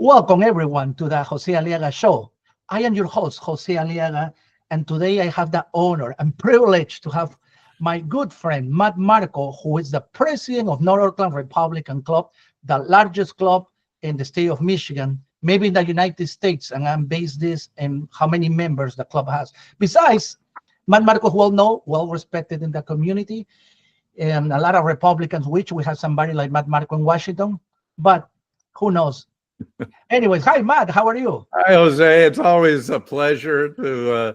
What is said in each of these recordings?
Welcome everyone to the Jose Aliaga Show. I am your host, Jose Aliaga, and today I have the honor and privilege to have my good friend, Marko, who is the president of North Oakland Republican Club, the largest club in the state of Michigan, maybe in the United States, and I'm based this in how many members the club has. Besides, Marko is well respected in the community, and a lot of Republicans, which we have somebody like Marko in Washington, but who knows? Anyways, hi, Matt. How are you? Hi, Jose. It's always a pleasure to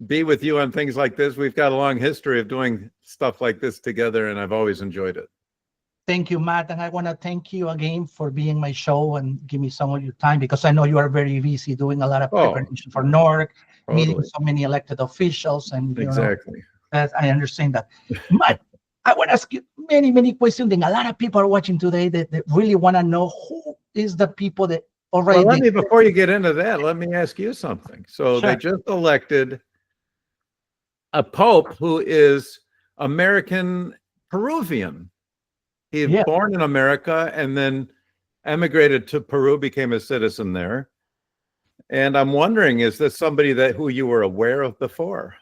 be with you on things like this. We've got a long history of doing stuff like this together, and I've always enjoyed it. Thank you, Matt. And I want to thank you again for being my show and give me some of your time, because I know you are very busy doing a lot of preparation for NORC, meeting so many elected officials. And exactly. I understand that. Matt, I want to ask you many questions. And a lot of people are watching today that really want to know who is the people that already. Well, before you get into that, let me ask you something. So They just elected a pope who is American Peruvian. He was born in America and then emigrated to Peru, became a citizen there. And I'm wondering, is this somebody who you were aware of before?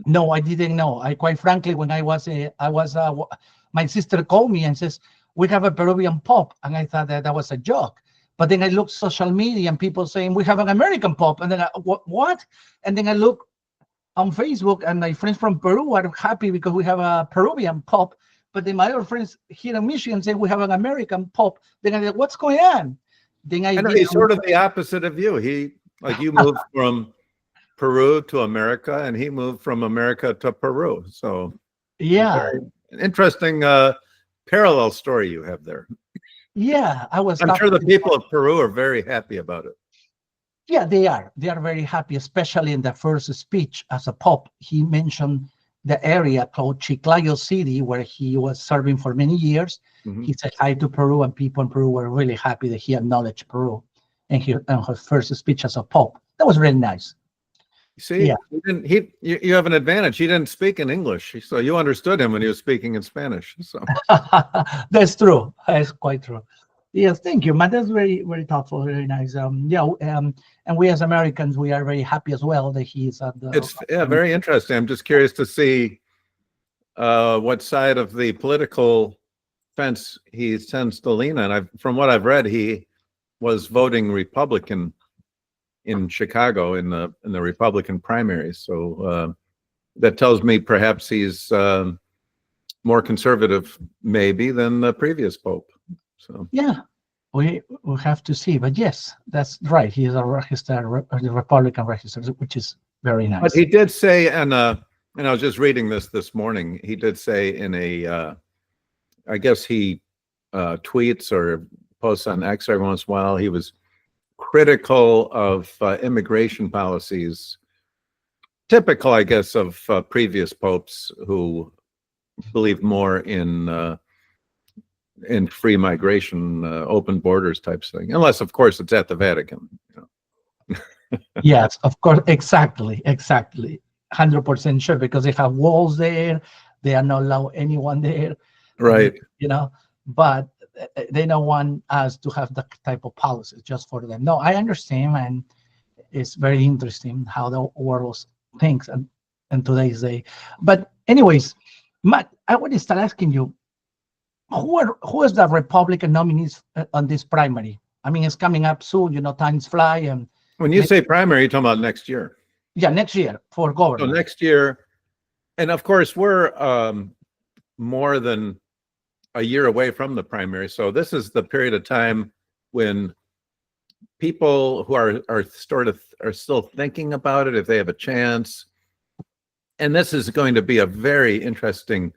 No, I didn't know. Quite frankly, when my sister called me and says, we have a Peruvian pope. And I thought that was a joke. But then I looked social media and people saying, we have an American pope. And then what? And then I look on Facebook and my friends from Peru are happy because we have a Peruvian pope. But then my other friends here in Michigan say we have an American pope. Then I said, what's going on? Then I know he's sort of the opposite of you. You moved from Peru to America, and he moved from America to Peru. So very interesting parallel story you have there. Yeah, I'm sure the people of Peru are very happy about it. Yeah, they are. They are very happy, especially in the first speech as a pope. He mentioned the area called Chiclayo City, where he was serving for many years. He said hi to Peru, and people in Peru were really happy that he acknowledged Peru in his first speech as a pope. That was really nice. See, you have an advantage. He didn't speak in English, so you understood him when he was speaking in Spanish. So that's true. That's quite true. Yes, thank you, man. That's very thoughtful, very nice. And we as Americans, we are very happy as well that he is at the. It's very interesting. I'm just curious to see what side of the political fence he tends to lean on. From what I've read, he was voting Republican in Chicago in the Republican primaries. So that tells me perhaps he's more conservative maybe than the previous pope. So yeah, we have to see. But yes, that's right. He is a Republican register, which is very nice. But he did say, and I was just reading this morning, he did say in I guess he tweets or posts on X every once in a while, he was critical of immigration policies, typical, I guess, of previous popes who believed more in free migration, open borders type thing, unless, of course, it's at the Vatican. Yes, of course, exactly, 100% sure, because they have walls there, they are not allow anyone there, right? But they don't want us to have that type of policies just for them. No, I understand, and it's very interesting how the world thinks and today's day. But anyways, Matt, I want to start asking you, who is the Republican nominees on this primary? I mean, it's coming up soon. Times fly. And when you say primary, you're talking about next year. Yeah, next year for governor. So next year, and of course, we're more than a year away from the primary. So this is the period of time when people who are still thinking about it, if they have a chance. And this is going to be a very interesting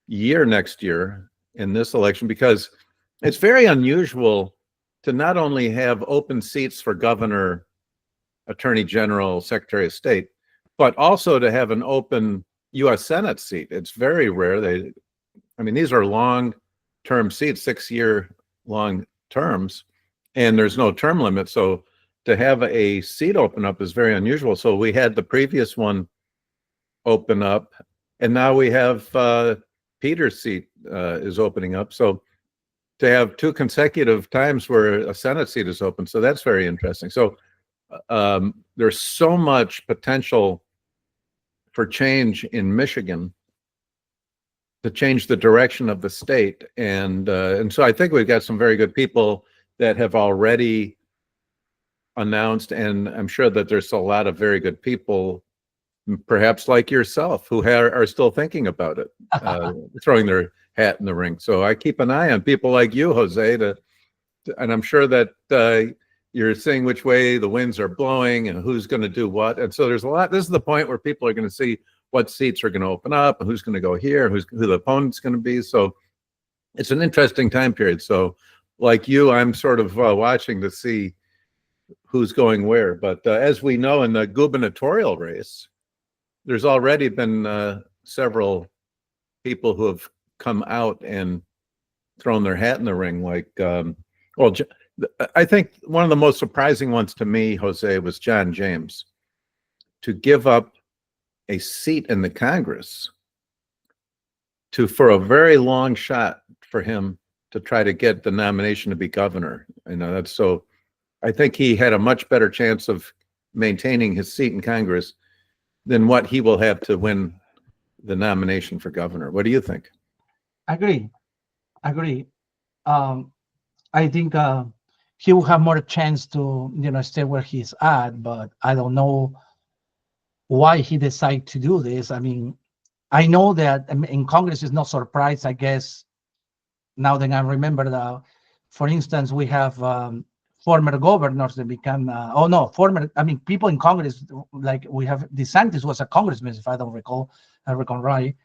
year next year in this election, because it's very unusual to not only have open seats for governor, attorney general, secretary of state, but also to have an open U.S. Senate seat. It's very rare. These are long-term seats, 6-year-long terms, and there's no term limit. So to have a seat open up is very unusual. So we had the previous one open up, and now we have Peter's seat is opening up. So to have 2 consecutive times where a Senate seat is open. So that's very interesting. So there's so much potential for change in Michigan to change the direction of the state. And so I think we've got some very good people that have already announced, and I'm sure that there's a lot of very good people, perhaps like yourself, who are still thinking about it, throwing their hat in the ring. So I keep an eye on people like you, Jose, and I'm sure that you're seeing which way the winds are blowing and who's going to do what. And so there's a lot. This is the point where people are going to see what seats are going to open up and who's going to go here, who the opponent's going to be. So it's an interesting time period. So like you, I'm sort of watching to see who's going where. But as we know, in the gubernatorial race, there's already been several people who have come out and thrown their hat in the ring. Like, well, I think one of the most surprising ones to me, Jose, was John James, to give up a seat in the Congress for a very long shot for him to try to get the nomination to be governor. That's so. I think he had a much better chance of maintaining his seat in Congress than what he will have to win the nomination for governor. What do you think? Agree. I think he will have more chance to, stay where he's at, but I don't know why he decided to do this. I mean, I know that in Congress is not surprised, I guess. Now that I remember that, for instance, we have former governors that become, people in Congress, like we have DeSantis was a congressman, if I reckon right.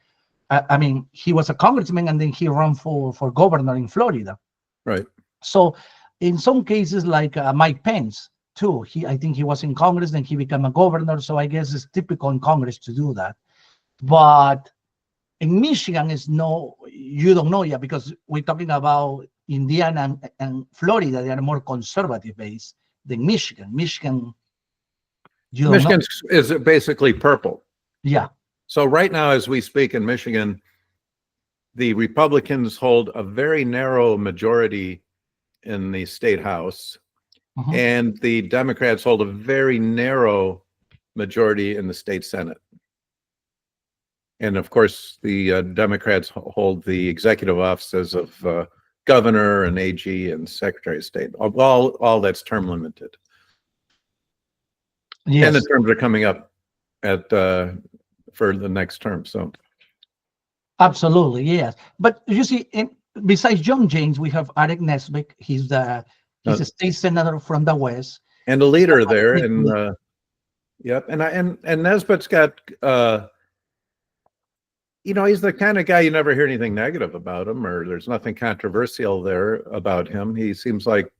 I mean, he was a congressman and then he ran for governor in Florida. Right. So in some cases, like Mike Pence, too, I think he was in Congress, then he became a governor. So I guess it's typical in Congress to do that. But in Michigan, you don't know yet, because we're talking about Indiana and Florida. They are more conservative based than Michigan. Michigan is basically purple. Yeah. So right now, as we speak in Michigan, the Republicans hold a very narrow majority in the state house, and the Democrats hold a very narrow majority in the state Senate. And of course, the Democrats hold the executive offices of governor and AG and secretary of state. All that's term limited. Yes. And the terms are coming up for the next term. So, absolutely, yes. But you see, besides John James, we have Eric Nesbitt. He's a state senator from the West, and a leader there. And yep. And Nesbitt's got. He's the kind of guy you never hear anything negative about him, or there's nothing controversial there about him. He seems like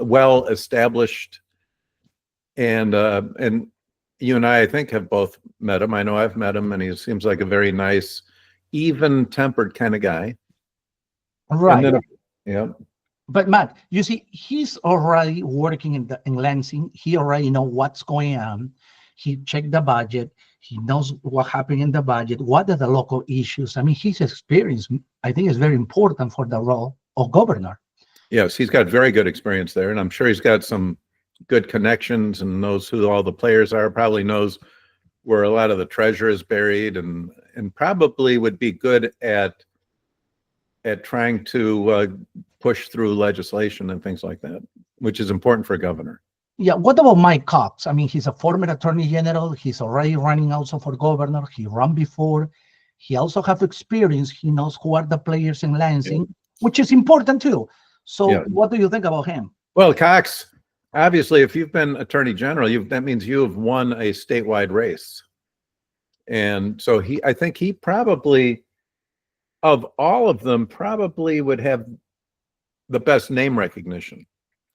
well established, and you and I think, have both met him. I know I've met him, and he seems like a very nice, even-tempered kind of guy. Right. Yeah. But Matt, you see, he's already working in Lansing. He already knows what's going on. He checked the budget. He knows what happened in the budget. What are the local issues? I mean, his experience, I think, is very important for the role of governor. Yes, he's got very good experience there, and I'm sure he's got some good connections and knows who all the players are. Probably knows where a lot of the treasure is buried, and probably would be good at trying to push through legislation and things like that, which is important for a governor. Yeah, what about Mike Cox? I mean, he's a former attorney general. He's already running also for governor. He ran before. He also has experience. He knows who are the players in Lansing, which is important too. So what do you think about him? Well, Cox, obviously, if you've been attorney general, that means you have won a statewide race. And so I think he probably, of all of them, probably would have the best name recognition,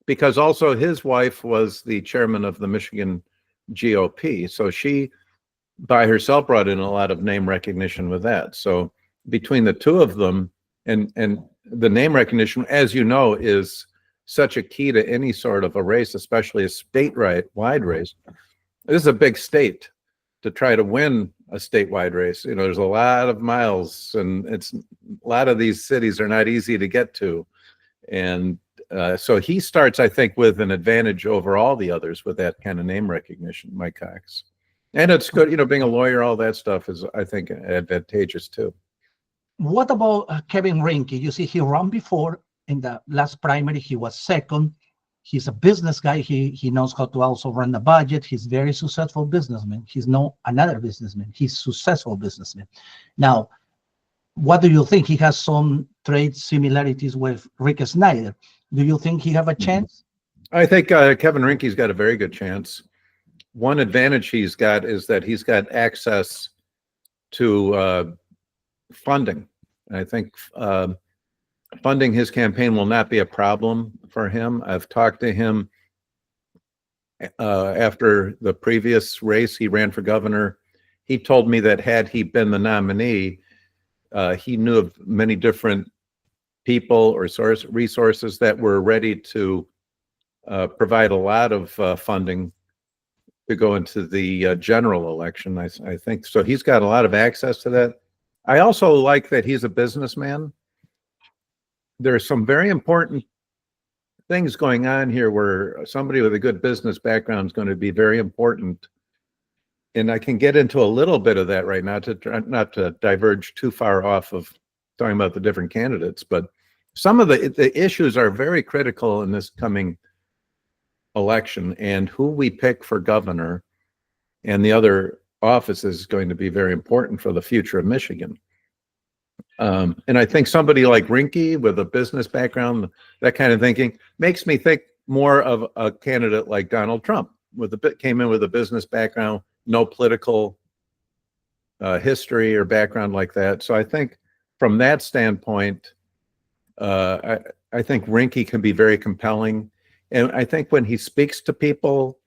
because also his wife was the chairman of the Michigan GOP. So she by herself brought in a lot of name recognition with that. So between the two of them, and the name recognition, as you know, is such a key to any sort of a race, especially a statewide race. This is a big state to try to win a statewide race. There's a lot of miles, and a lot of these cities are not easy to get to. And so he starts, I think, with an advantage over all the others with that kind of name recognition, Mike Cox. And it's good, being a lawyer, all that stuff is, I think, advantageous too. What about Kevin Rinke? You see, he ran before in the last primary. He was second. He's a business guy. He knows how to also run the budget. He's very successful businessman. He's not another businessman. He's successful businessman. Now, what do you think? He has some trait similarities with Rick Snyder. Do you think he have a chance? I think Kevin Rinke's got a very good chance. One advantage he's got is that he's got access to funding. I think funding his campaign will not be a problem for him. I've talked to him after the previous race he ran for governor. He told me that had he been the nominee, he knew of many different people or resources that were ready to provide a lot of funding to go into the general election. I think so. He's got a lot of access to that. I also like that he's a businessman. There's some very important things going on here where somebody with a good business background is going to be very important. And I can get into a little bit of that right now, not to diverge too far off of talking about the different candidates, but some of the issues are very critical in this coming election, and who we pick for governor and the other offices is going to be very important for the future of Michigan. And I think somebody like Rinke with a business background, that kind of thinking, makes me think more of a candidate like Donald Trump, came in with a business background, no political history or background like that. So I think from that standpoint, I think Rinke can be very compelling. And I think when he speaks to people,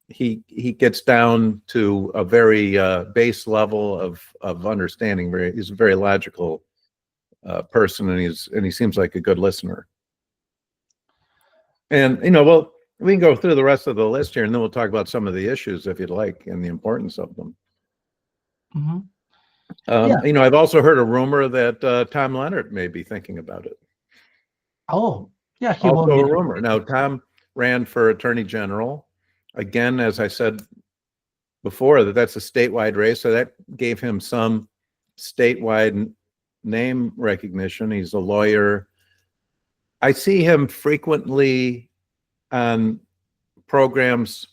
he gets down to a very base level of understanding. He's a very logical person, and he seems like a good listener. And well, we can go through the rest of the list here, and then we'll talk about some of the issues if you'd like and the importance of them. Mm-hmm. I've also heard a rumor that Tom Leonard may be thinking about it. Oh, yeah, he also will a rumor. Now, Tom ran for Attorney General. Again, as I said before, that's a statewide race, so that gave him some statewide name recognition. He's a lawyer. I see him frequently on programs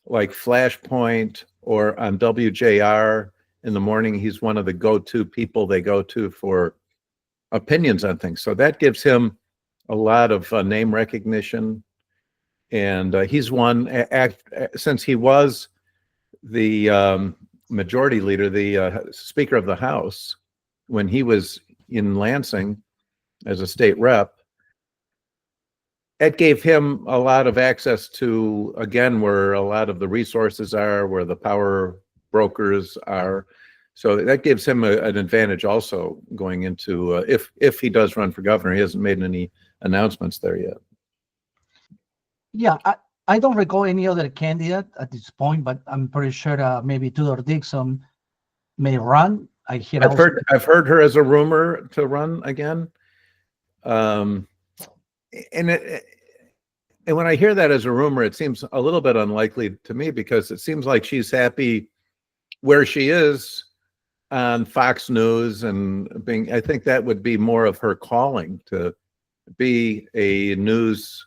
like Flashpoint or on WJR in the morning. He's one of the go-to people they go to for opinions on things. So that gives him a lot of name recognition. And he's won, since he was the majority leader, the Speaker of the House, when he was in Lansing as a state rep. It gave him a lot of access to, again, where a lot of the resources are, where the power brokers are. So that gives him an advantage also going into, if he does run for governor. He hasn't made any announcements there yet. Yeah, I don't recall any other candidate at this point, but I'm pretty sure maybe Tudor Dixon may run. I've heard her as a rumor to run again. And when I hear that as a rumor, it seems a little bit unlikely to me, because it seems like she's happy where she is on Fox News, and I think that would be more of her calling, to be a news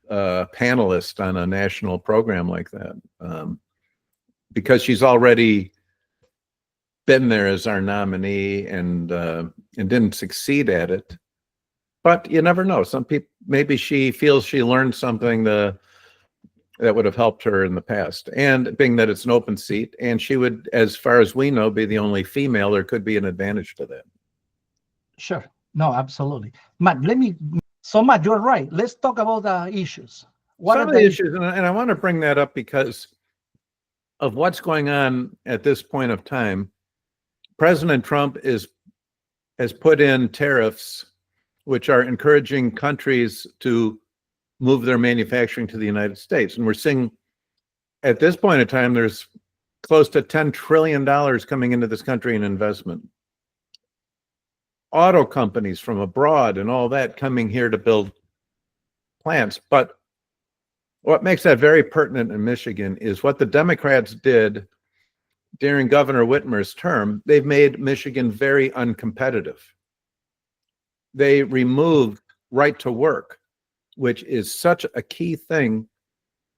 panelist on a national program like that, because she's already been there as our nominee and didn't succeed at it. But you never know. Some people, maybe she feels she learned something that would have helped her in the past. And being that it's an open seat, and she would, as far as we know, be the only female, there could be an advantage to that. Sure. No, absolutely. Matt, Matt, you're right. Let's talk about the issues. Some of the issues, and I want to bring that up because of what's going on at this point of time. President Trump has put in tariffs which are encouraging countries to move their manufacturing to the United States. And we're seeing, at this point in time, there's close to $10 trillion coming into this country in investment. Auto companies from abroad and all that coming here to build plants. But what makes that very pertinent in Michigan is what the Democrats did during Governor Whitmer's term. They've made Michigan very uncompetitive. They removed right to work, which is such a key thing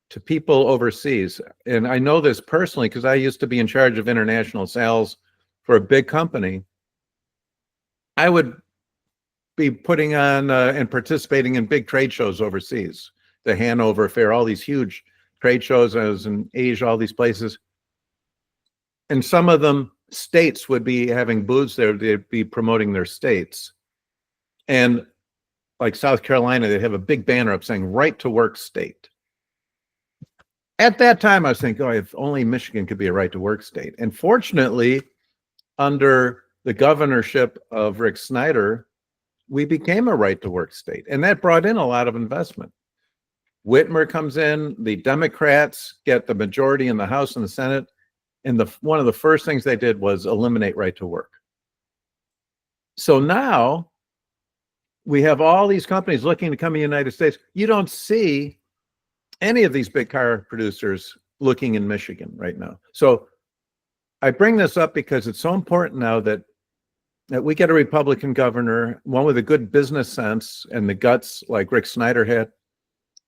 to people overseas. And I know this personally because I used to be in charge of international sales for a big company. I would be putting on and participating in big trade shows overseas, the Hanover Fair, all these huge trade shows. I was in Asia, all these places. And some of them, states would be having booths there. They'd be promoting their states. And like South Carolina, they'd have a big banner up saying, right to work state. At that time, I was thinking, oh, if only Michigan could be a right to work state. And fortunately, under the governorship of Rick Snyder, we became a right to work state. And that brought in a lot of investment. Whitmer comes in, the Democrats get the majority in the House and the Senate. And one of the first things they did was eliminate right to work. So now we have all these companies looking to come to the United States. You don't see any of these big car producers looking in Michigan right now. So I bring this up because it's so important now that we get a Republican governor, one with a good business sense and the guts like Rick Snyder had,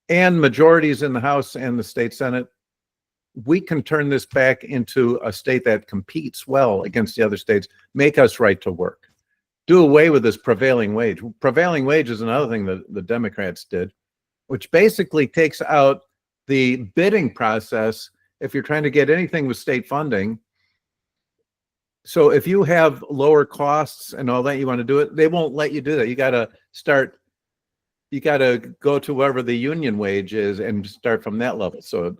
and majorities in the House and the state Senate. We can turn this back into a state that competes well against the other states, make us right to work, do away with this prevailing wage. Prevailing wage is another thing that the Democrats did, which basically takes out the bidding process if you're trying to get anything with state funding. So if you have lower costs and all that, you want to do it, they won't let you do that. You got to go to wherever the union wage is and start from that level. So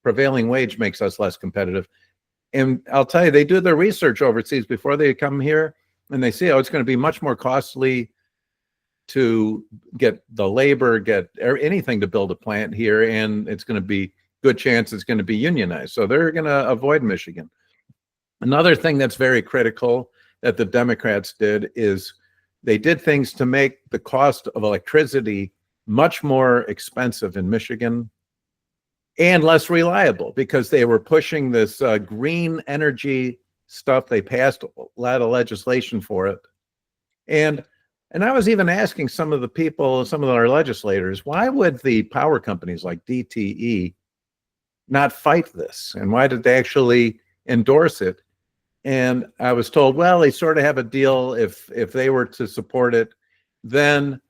prevailing wage makes us less competitive. And I'll tell you, they do their research overseas before they come here, and they see, oh, it's going to be much more costly to get the labor, get anything to build a plant here, and it's going to be good chance it's going to be unionized. So they're going to avoid Michigan. Another thing that's very critical that the Democrats did is they did things to make the cost of electricity much more expensive in Michigan and less reliable because they were pushing this green energy stuff. They passed a lot of legislation for it. And I was even asking some of the people, some of our legislators, why would the power companies like DTE not fight this? And why did they actually endorse it? And I was told, well, they sort of have a deal. If they were to support it, then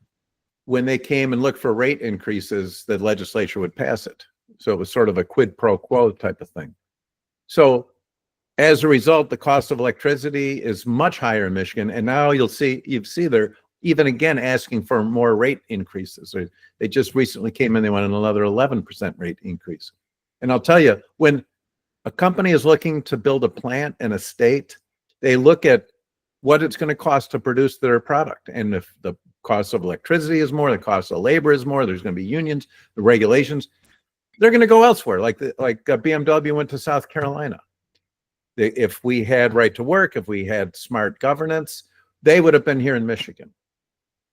when they came and looked for rate increases, the legislature would pass it. So it was sort of a quid pro quo type of thing. So as a result, the cost of electricity is much higher in Michigan. And now you see they're even again asking for more rate increases. They just recently came in, they want another 11% rate increase. And I'll tell you, when a company is looking to build a plant in a state, they look at what it's going to cost to produce their product. And if the cost of electricity is more, the cost of labor is more, there's going to be unions, the regulations, they're going to go elsewhere. Like BMW went to South Carolina. If we had right to work, if we had smart governance, they would have been here in Michigan.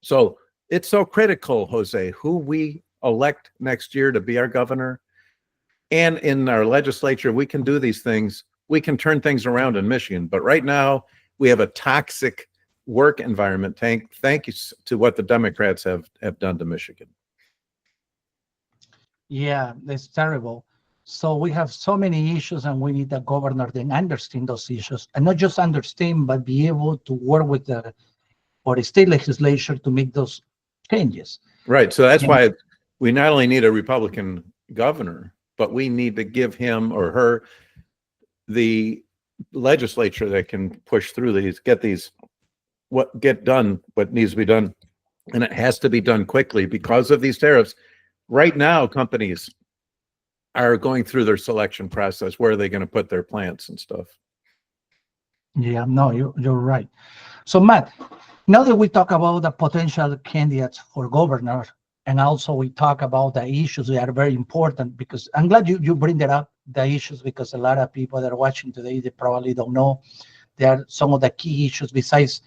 So it's so critical, Jose, who we elect next year to be our governor. And in our legislature, we can do these things. We can turn things around in Michigan. But right now, we have a toxic work environment. Thank you to what the Democrats have done to Michigan. Yeah, it's terrible. So we have so many issues, and we need a governor that understand those issues, and not just understand, but be able to work with the state legislature to make those changes. Right. So that's why we not only need a Republican governor, but we need to give him or her the legislature that can push through these, get done what needs to be done. And it has to be done quickly because of these tariffs. Right now, companies are going through their selection process. Where are they going to put their plants and stuff? Yeah, no, you're right. So Matt, now that we talk about the potential candidates for governor, and also we talk about the issues that are very important, because I'm glad you bring that up, the issues, because a lot of people that are watching today, they probably don't know. There are some of the key issues besides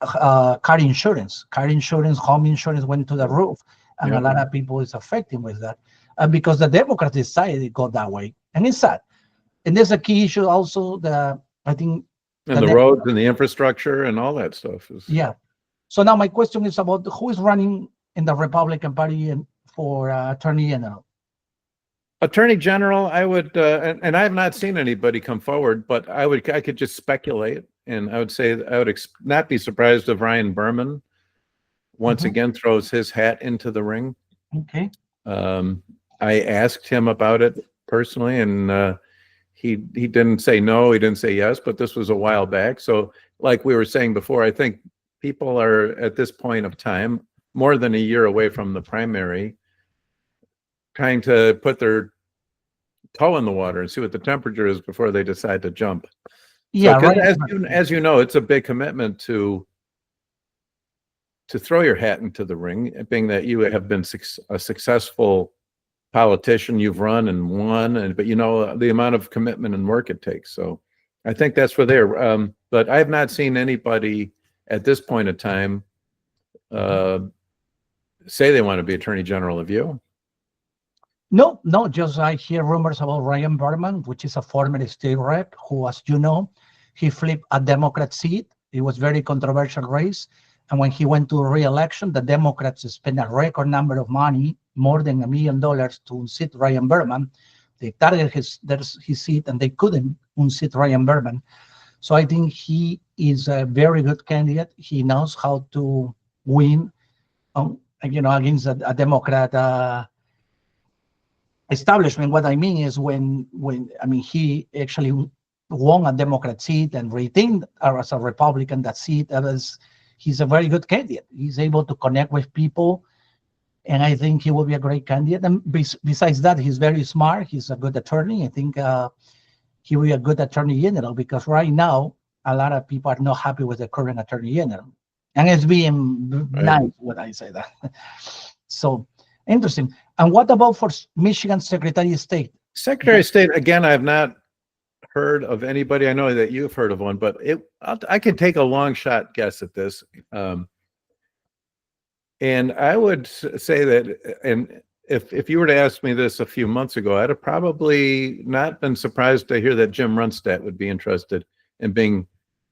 car insurance. Car insurance, home insurance went to the roof, and a Yeah. lot of people is affecting with that. And because the Democrats decided it go that way, and it's sad. And there's a key issue also. I think And the roads and the infrastructure and all that stuff is. yeah. So now my question is about who is running in the Republican Party and for Attorney General. Attorney General, I would, and I have not seen anybody come forward, but I could just speculate, and I would say I would not be surprised if Ryan Berman once again throws his hat into the ring. Okay. I asked him about it personally, and he didn't say no, he didn't say yes, but this was a while back. So, like we were saying before, I think people are at this point of time, more than a year away from the primary, trying to put their toe in the water and see what the temperature is before they decide to jump. Yeah, so, right. As you know, it's a big commitment to throw your hat into the ring, being that you have been a successful politician, you've run and won, but you know the amount of commitment and work it takes. So I think that's where they're. But I have not seen anybody at this point in time say they want to be Attorney General. Of you? No, just I hear rumors about Ryan Berman, which is a former state rep who, as you know, he flipped a Democrat seat. It was very controversial race. And when he went to re-election, the Democrats spent a record number of money, more than $1 million, to unseat Ryan Berman. They targeted his seat, and they couldn't unseat Ryan Berman. So I think he is a very good candidate. He knows how to win, against a Democrat establishment. What I mean is when he actually won a Democrat seat and retained as a Republican that seat. He's a very good candidate. He's able to connect with people, and I think he will be a great candidate. And besides that, he's very smart. He's a good attorney. I think he will be a good Attorney General, because right now a lot of people are not happy with the current Attorney General, and it's being nice when I say that. So interesting. And what about for Michigan Secretary of State? Secretary of State, again, I have not heard of anybody. I know that you've heard of one, but I can take a long shot guess at this. And I would say that, and if you were to ask me this a few months ago, I'd have probably not been surprised to hear that Jim Runstad would be interested in being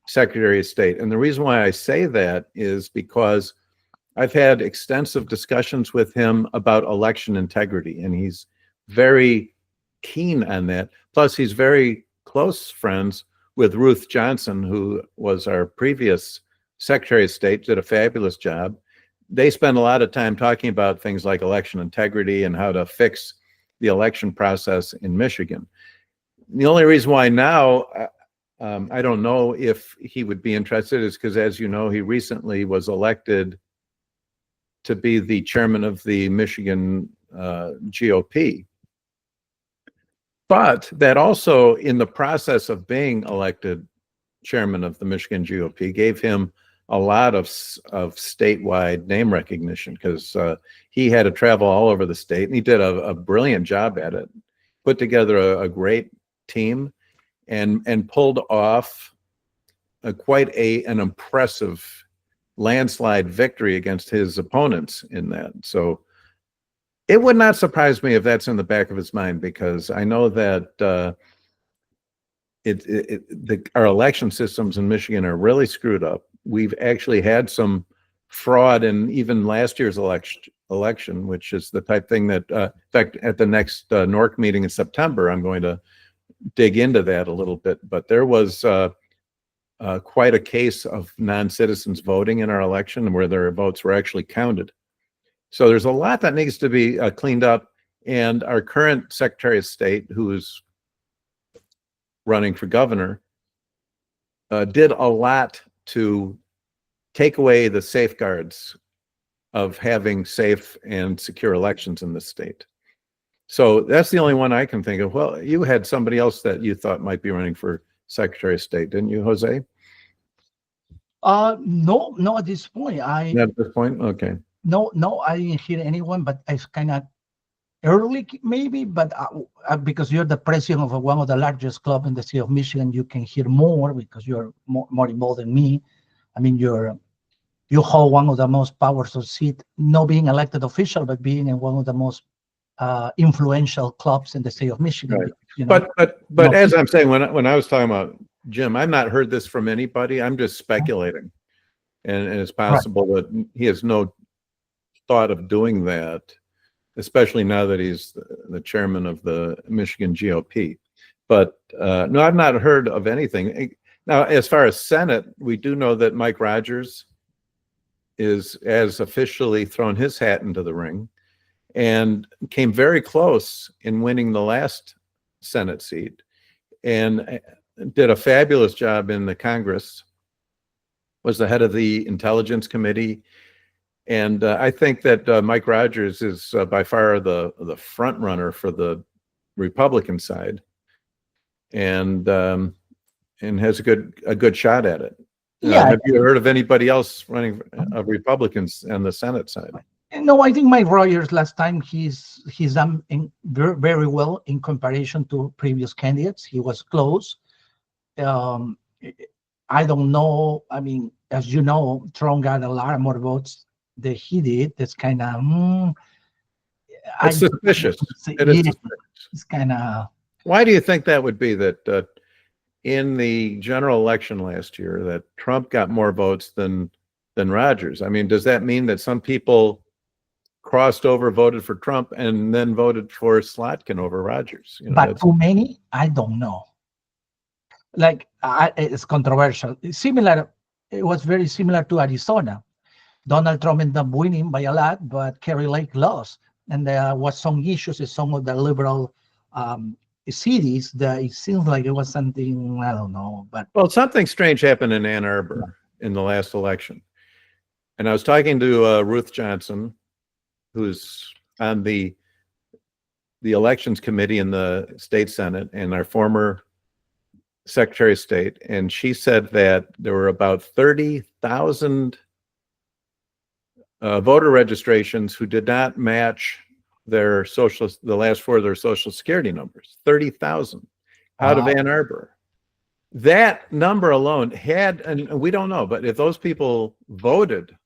Secretary of State. And the reason why I say that is because I've had extensive discussions with him about election integrity, and he's very keen on that. Plus, he's very close friends with Ruth Johnson, who was our previous Secretary of State, did a fabulous job. They spend a lot of time talking about things like election integrity and how to fix the election process in Michigan. The only reason why now I don't know if he would be interested is because, as you know, he recently was elected to be the chairman of the Michigan GOP. But that also, in the process of being elected chairman of the Michigan GOP, gave him a lot of statewide name recognition, because he had to travel all over the state, and he did a brilliant job at it. Put together a great team, and pulled off quite an impressive landslide victory against his opponents in that. So it would not surprise me if that's in the back of his mind, because I know that our election systems in Michigan are really screwed up. We've actually had some fraud in even last year's election, which is the type thing that, in fact, at the next NORC meeting in September, I'm going to dig into that a little bit. But there was quite a case of non-citizens voting in our election, where their votes were actually counted. So there's a lot that needs to be cleaned up. And our current Secretary of State, who is running for governor, did a lot to take away the safeguards of having safe and secure elections in the state. So that's the only one I can think of. Well, you had somebody else that you thought might be running for Secretary of State, didn't you, Jose? No, at this point. Not at this point? Okay. No, I didn't hear anyone, but I kind of early maybe, but because you're the president of one of the largest clubs in the state of Michigan, you can hear more because you're more involved than me. I mean, you hold one of the most powerful seat, not being elected official, but being in one of the most influential clubs in the state of Michigan. Right. You know, But as I'm saying, when I was talking about Jim, I've not heard this from anybody. I'm just speculating, and it's right. possible that he has no thought of doing that, especially now that he's the chairman of the Michigan GOP. But no, I've not heard of anything. Now, as far as Senate, we do know that Mike Rogers has officially thrown his hat into the ring and came very close in winning the last Senate seat and did a fabulous job in the Congress, was the head of the Intelligence Committee. And I think that Mike Rogers is by far the front runner for the Republican side, and has a good shot at it. Yeah. Have you heard of anybody else running of Republicans on the Senate side? No, I think Mike Rogers last time he's done very well in comparison to previous candidates. He was close. I don't know. I mean, as you know, Trump got a lot more votes than he did. That's kind of It's suspicious. It is suspicious. It's kind of. Why do you think that would be, that in the general election last year that Trump got more votes than Rogers? I mean, does that mean that some people crossed over, voted for Trump, and then voted for Slotkin over Rogers? But too many? I don't know. Like, it's controversial. It's similar. It was very similar to Arizona. Donald Trump ended up winning by a lot, but Kerry Lake lost. And there was some issues in some of the liberal cities that it seems like it was something, I don't know. But well, something strange happened in Ann Arbor in the last election. And I was talking to Ruth Johnson, who's on the elections committee in the state Senate and our former Secretary of State. And she said that there were about 30,000 voter registrations who did not match the last four of their social security numbers. 30,000 out of Ann Arbor. That number alone had, and we don't know, but if those people voted,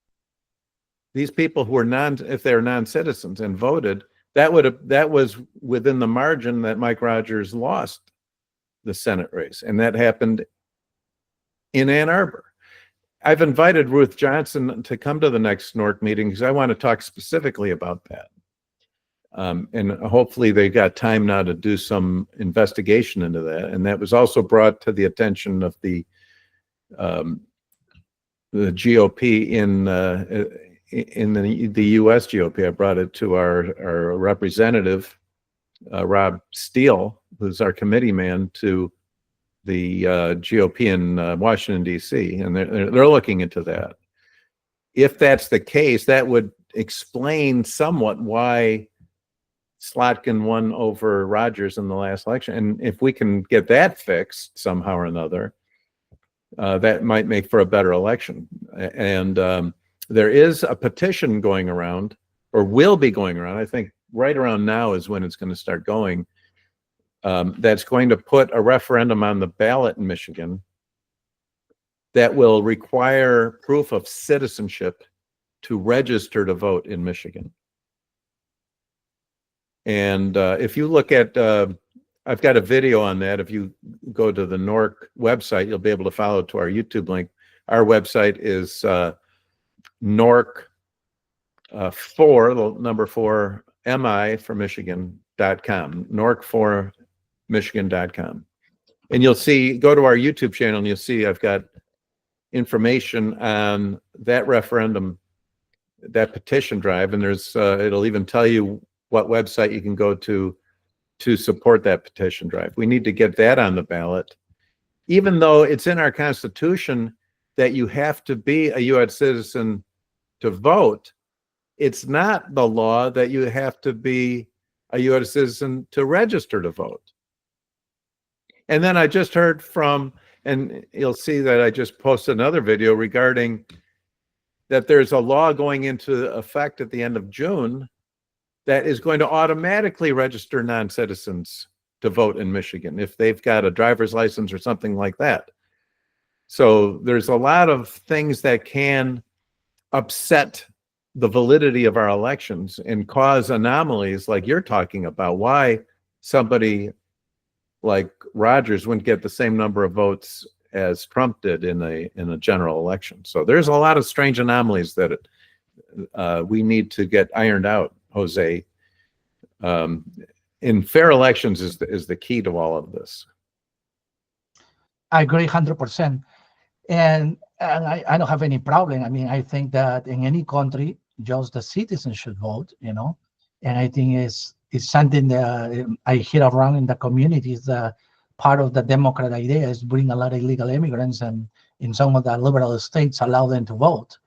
these people who were if they're non-citizens and voted, that was within the margin that Mike Rogers lost the Senate race, and that happened in Ann Arbor. I've invited Ruth Johnson to come to the next SNORC meeting because I want to talk specifically about that. And hopefully they got time now to do some investigation into that. And that was also brought to the attention of the GOP in the U.S. GOP. I brought it to our representative, Rob Steele, who's our committee man to the GOP in Washington, D.C., and they're looking into that. If that's the case, that would explain somewhat why Slotkin won over Rogers in the last election. And if we can get that fixed somehow or another, that might make for a better election. And there is a petition going around, or will be going around, I think right around now is when it's going to start going, that's going to put a referendum on the ballot in Michigan that will require proof of citizenship to register to vote in Michigan. And if you look at, I've got a video on that. If you go to the NORC website, you'll be able to follow to our YouTube link. Our website is NORC 4, the number 4, MI for Michigan.com, NORC4Michigan.com. And you'll see, go to our YouTube channel and you'll see I've got information on that referendum, that petition drive, and there's it'll even tell you what website you can go to support that petition drive. We need to get that on the ballot, even though it's in our Constitution that you have to be a U.S. citizen to vote. It's not the law that you have to be a U.S. citizen to register to vote. And then I just heard from, and you'll see that I just posted another video regarding that there's a law going into effect at the end of June that is going to automatically register non-citizens to vote in Michigan if they've got a driver's license or something like that. So there's a lot of things that can upset the validity of our elections and cause anomalies like you're talking about. Why somebody like Rogers wouldn't get the same number of votes as Trump did in a general election. So there's a lot of strange anomalies that we need to get ironed out, Jose. In fair elections is the key to all of this. I agree 100%. And I don't have any problem. I mean, I think that in any country, just the citizens should vote, you know. And I think it's something that I hear around in the communities that part of the Democrat idea is bring a lot of illegal immigrants, and in some of the liberal states allow them to vote.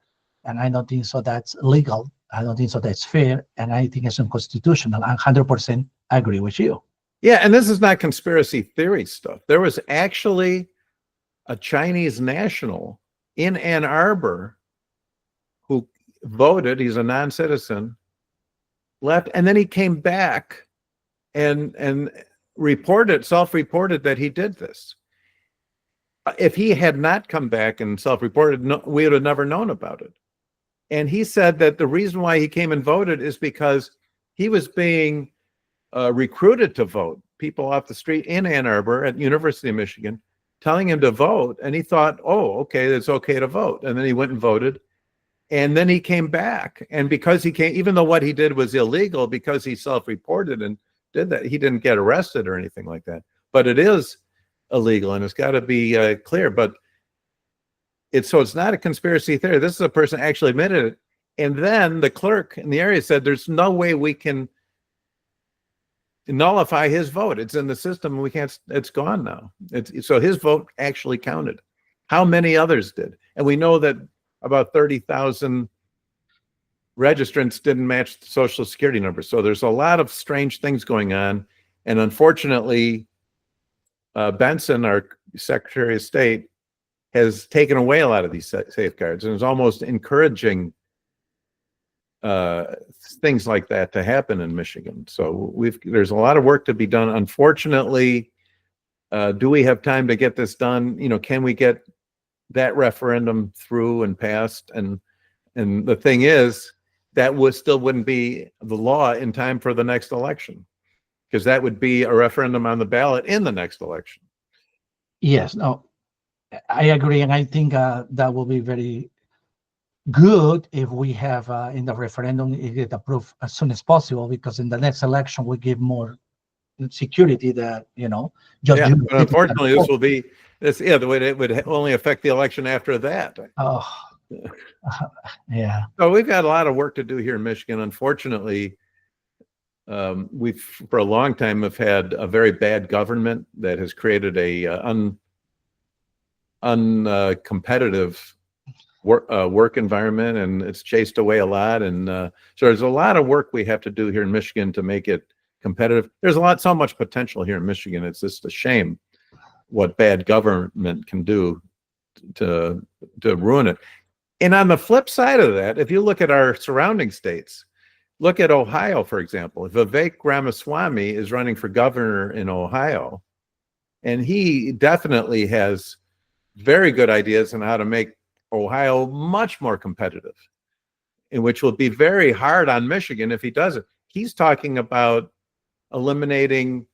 And I don't think so that's legal. I don't think so that's fair. And I think it's unconstitutional. I 100% agree with you. Yeah, and this is not conspiracy theory stuff. There was actually a Chinese national in Ann Arbor who voted. He's a non-citizen, left, and then he came back and self-reported that he did this. If he had not come back and self-reported, we would have never known about it. And he said that the reason why he came and voted is because he was being recruited to vote. People off the street in Ann Arbor at University of Michigan telling him to vote, and he thought, oh, okay, it's okay to vote. And then he went and voted, and then he came back. And because he came, even though what he did was illegal, because he self-reported and did that, he didn't get arrested or anything like that. But it is illegal, and it's got to be clear. But it's not a conspiracy theory. This is a person actually admitted it. And then the clerk in the area said, there's no way we can nullify his vote. It's in the system. We can't, it's gone now. So his vote actually counted. How many others did? And we know that about 30,000 registrants didn't match the Social Security number. So there's a lot of strange things going on. And unfortunately, Benson, our Secretary of State, has taken away a lot of these safeguards and is almost encouraging things like that to happen in Michigan. So there's a lot of work to be done. Unfortunately, do we have time to get this done? You know, can we get that referendum through and passed? And the thing is, that still wouldn't be the law in time for the next election, because that would be a referendum on the ballot in the next election. Yes, no, I agree. And I think that will be very good if we have in the referendum it get approved as soon as possible, because in the next election we give more security that, you know, just yeah, but unfortunately this will be the way it would only affect the election after that. Oh, yeah. So we've got a lot of work to do here in Michigan. Unfortunately, we've for a long time have had a very bad government that has created a uncompetitive work environment, and it's chased away a lot. And so there's a lot of work we have to do here in Michigan to make it competitive. There's so much potential here in Michigan. It's just a shame what bad government can do to ruin it. And on the flip side of that, if you look at our surrounding states, look at Ohio, for example. Vivek Ramaswamy is running for governor in Ohio, and he definitely has very good ideas on how to make Ohio much more competitive, and which will be very hard on Michigan if he does it. He's talking about eliminating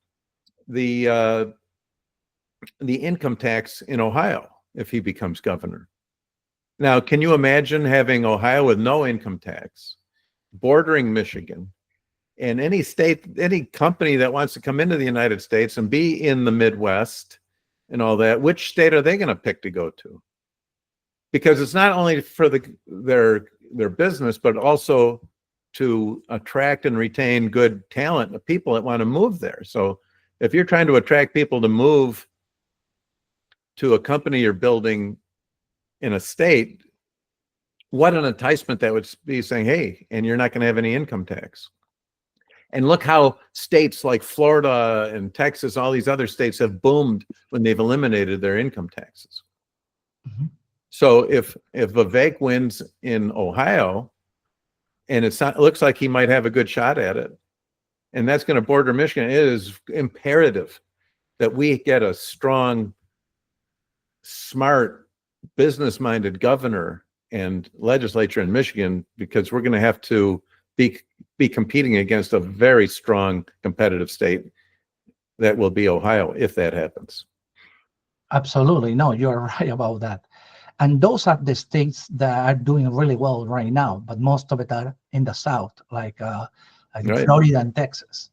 the income tax in Ohio if he becomes governor. Now, can you imagine having Ohio with no income tax, bordering Michigan, and any state, any company that wants to come into the United States and be in the Midwest and all that, which state are they going to pick to go to? Because it's not only for their business, but also to attract and retain good talent of people that want to move there. So if you're trying to attract people to move to a company you're building in a state, what an enticement that would be, saying, hey, and you're not going to have any income tax. And look how states like Florida and Texas, all these other states have boomed when they've eliminated their income taxes. Mm-hmm. So if Vivek wins in Ohio and it looks like he might have a good shot at it. And that's going to border Michigan. It is imperative that we get a strong, smart, business-minded governor and legislature in Michigan, because we're going to have to be competing against a very strong competitive state that will be Ohio if that happens. Absolutely. No, you're right about that. And those are the states that are doing really well right now, but most of it are in the South, like Right. Florida and Texas.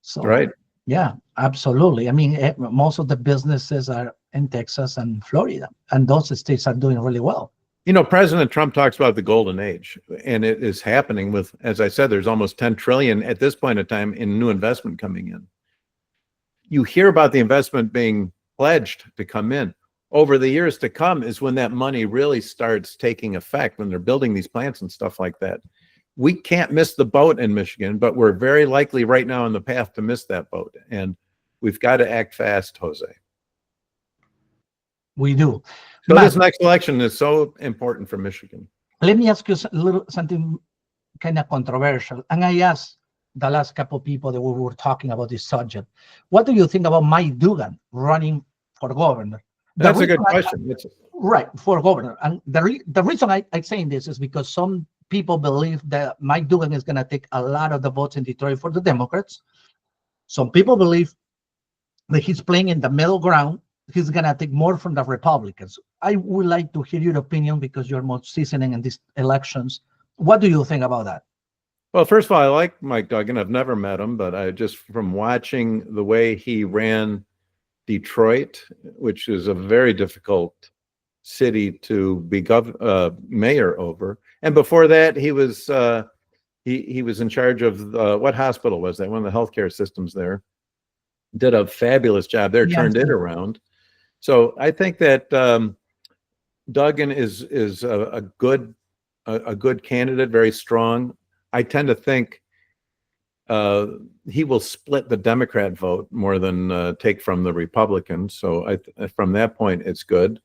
So, Right. yeah, absolutely. I mean, most of the businesses are in Texas and Florida, and those states are doing really well. You know, President Trump talks about the golden age, and it is happening with, as I said, there's almost 10 trillion at this point in time in new investment coming in. You hear about the investment being pledged to come in. Over the years to come is when that money really starts taking effect, when they're building these plants and stuff like that. We can't miss the boat in Michigan, but we're very likely right now on the path to miss that boat. And we've got to act fast, Jose. We do. So Matt, this next election is so important for Michigan. let me ask you something kind of controversial. And I asked the last couple of people that we were talking about this subject, what do you think about Mike Duggan running for governor? That's a good question. Right, for governor. And the reason I'm saying this is because some people believe that Mike Duggan is going to take a lot of the votes in Detroit for the Democrats. Some people believe that he's playing in the middle ground. He's going to take more from the Republicans. I would like to hear your opinion because you're more seasoned in these elections. What do you think about that? Well, first of all, I like Mike Duggan. I've never met him, but I just, from watching the way he ran Detroit, which is a very difficult city to be mayor over, and before that, he was in charge of what hospital was that? One of the healthcare systems there. Did a fabulous job there, turned it around. So I think that Duggan is a good candidate, very strong. I tend to think he will split the Democrat vote more than take from the Republicans. So from that point, it's good.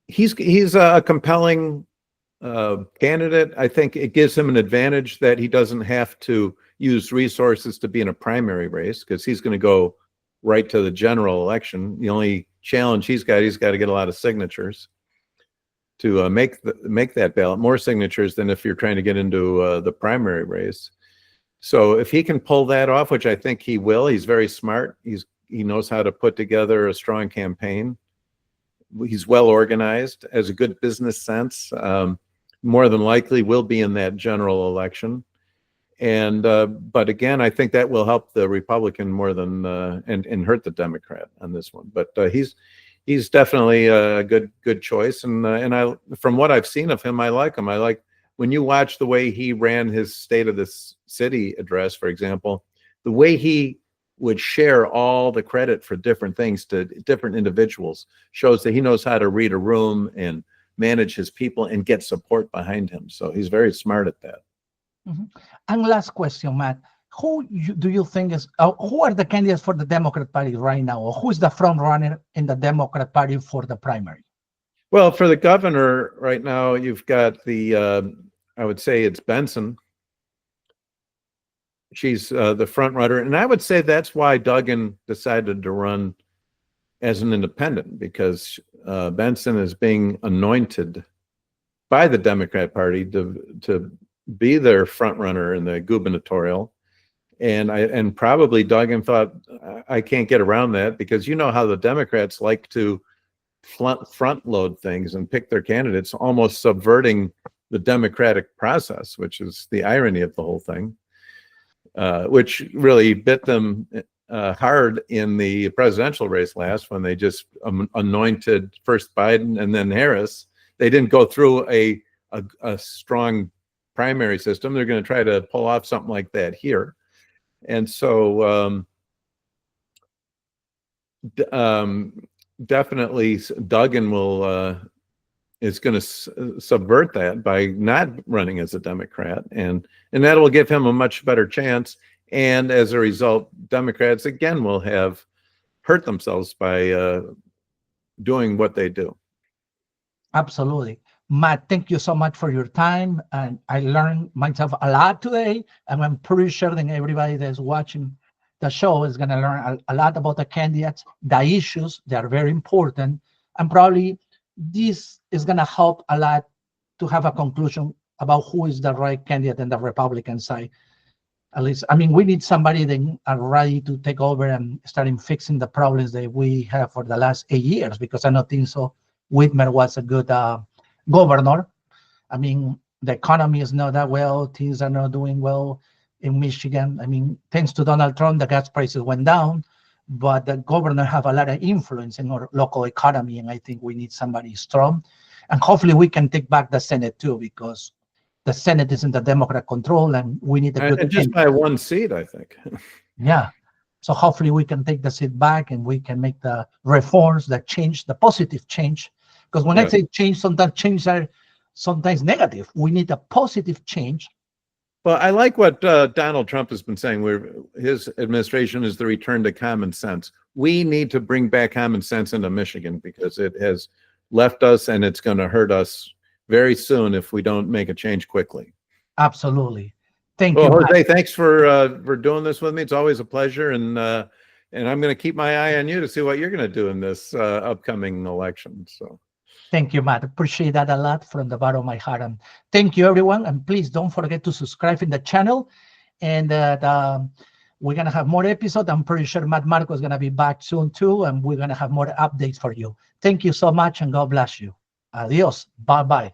He's a compelling candidate. I think it gives him an advantage that he doesn't have to use resources to be in a primary race, because he's going to go right to the general election. The only challenge he's got to get a lot of signatures to make that ballot, more signatures than if you're trying to get into the primary race. So if he can pull that off, which I think he will, he's very smart. He knows how to put together a strong campaign. He's well organized, has a good business sense. More than likely will be in that general election. And but again, I think that will help the Republican more than and hurt the Democrat on this one. But he's definitely a good choice. And I, from what I've seen of him, I like him. I like when you watch the way he ran his State of the City address, for example, the way he would share all the credit for different things to different individuals shows that he knows how to read a room and manage his people and get support behind him. So he's very smart at that. Mm-hmm. And last question, Matt, do you think is who are the candidates for the Democrat Party right now, or who is the front runner in the Democrat Party for the primary? Well, for the governor right now, you've got the I would say it's Benson. She's the front runner, and I would say that's why Duggan decided to run as an independent, because Benson is being anointed by the Democrat Party to be their front runner in the gubernatorial, and probably Duggan thought, I can't get around that, because you know how the Democrats like to front load things and pick their candidates, almost subverting the democratic process, which is the irony of the whole thing, which really bit them hard in the presidential race last, when they just anointed first Biden and then Harris. They didn't go through a strong primary system. They're going to try to pull off something like that here. And so definitely Duggan is going to subvert that by not running as a Democrat, and that will give him a much better chance. And as a result, Democrats again will have hurt themselves by doing what they do. Absolutely. Matt, thank you so much for your time. And I learned myself a lot today. And I'm pretty sure that everybody that's watching the show is going to learn a lot about the candidates, the issues. They are very important. And probably this is going to help a lot to have a conclusion about who is the right candidate in the Republican side. At least, I mean, we need somebody that are ready to take over and starting fixing the problems that we have for the last 8 years, because I don't think so. Whitmer was a good governor. I mean, the economy is not that well. Things are not doing well in Michigan. I mean, thanks to Donald Trump, the gas prices went down, but the governor have a lot of influence in our local economy, and I think we need somebody strong. And hopefully we can take back the Senate too, because the Senate is in the Democrat control, and we need a good And just by one seat, I think. yeah. So hopefully we can take the seat back and we can make the reforms, the change, the positive change. Because when I say change, sometimes change are sometimes negative. We need a positive change. Well, I like what Donald Trump has been saying, where his administration is the return to common sense. We need to bring back common sense into Michigan, because it has left us and it's going to hurt us very soon if we don't make a change quickly. Absolutely. Thank you. Well, Jose, thanks for doing this with me. It's always a pleasure, and I'm going to keep my eye on you to see what you're going to do in this upcoming election. So. Thank you, Matt. Appreciate that a lot from the bottom of my heart. And thank you, everyone. And please don't forget to subscribe in the channel. And we're going to have more episodes. I'm pretty sure Marko is going to be back soon, too. And we're going to have more updates for you. Thank you so much, and God bless you. Adios. Bye-bye.